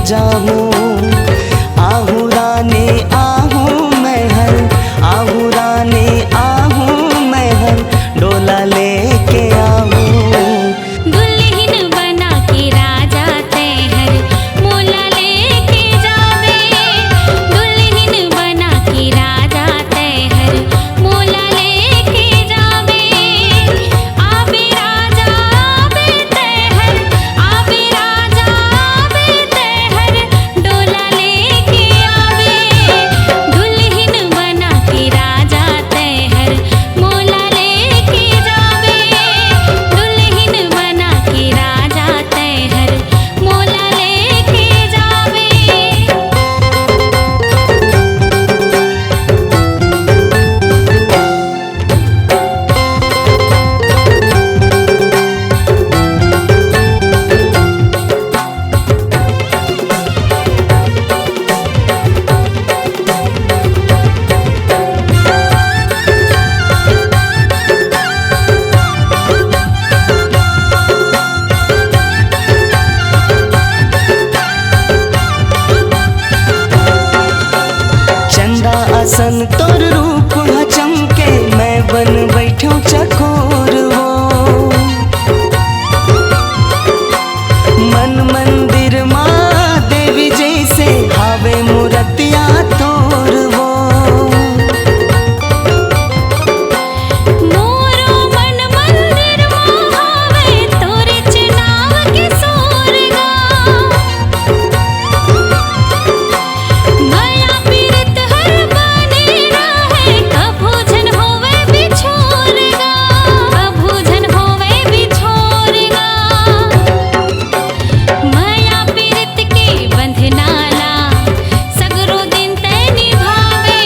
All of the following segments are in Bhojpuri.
जाऊं। आहू रानी आहू मैं हर, आहू रानी आहू मैं हर, डोला लेके आऊं। दुल्हन बना के राजा तैहर मोला लेके जावे। दुल्हन बना के राजा तैहर मोला लेके जावे। आवे राजा आवे तैहर, आवे राजा आवे तैहर, डोला लेके आवे। दुल्हन बना के राजा तैहर मोला लेके जावे। दुल्हन बना के राजा तैहर मोला लेके जावे। चंदा असन तोर रूप ह चमके, मैं बन बैठूं चकोर हो। मन मंदिर माँ देवी जैसे हावे मूर्तिया तोर हो। मोरो मन मंदिर मोहावे तोरे चनाव के सोरगा। माया पीरत हर बने रहे, कभू जन होवे बिछोरगा, कभू जन होवे बिछोरगा। माया पीरत के बंधनाला सगरो दिन तय निभावे।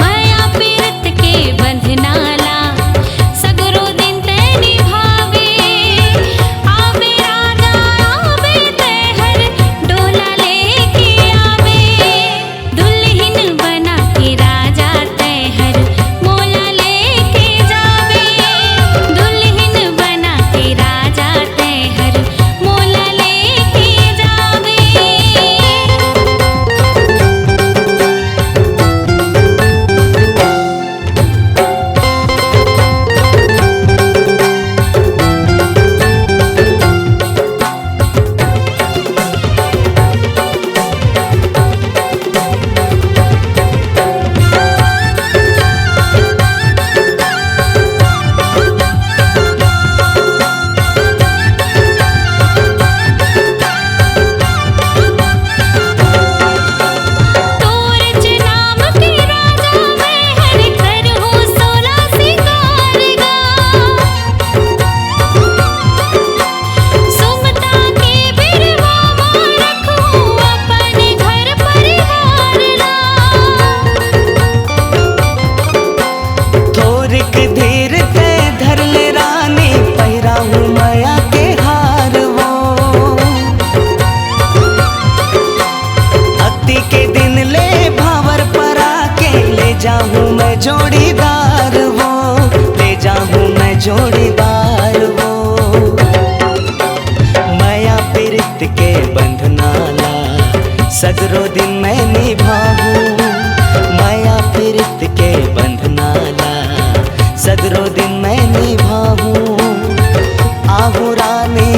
माया पीरत के बंधनाला सगरो दिन तय निभावे। आवे राजा आवे तैहर, डोला लेके आवे। दुल्हन बना के राजा तैहर मोला लेके जावे। दुल्हन बना के राजा तैहर मोला लेके जावे। तोरच नाम के राजा मैं हर करहूँ 16 सिंगारगा। सुमता के बिरवा माँ रखूँ अपने घर परिवारला। थोरिक धीर ते धर ले रानी, पहिरा हूँ माया के हार वो। अति के दिन ले भावर पर आके, ले जाऊं मैं जोड़ीदार वो, ले जाऊं मैं जोड़ीदार वो। माया पीरित के बंधनाला सगरो दिन मैं निभाऊं। माया पीरित के बंधनाला सगरो दिन मैं निभाऊं। आहू रानी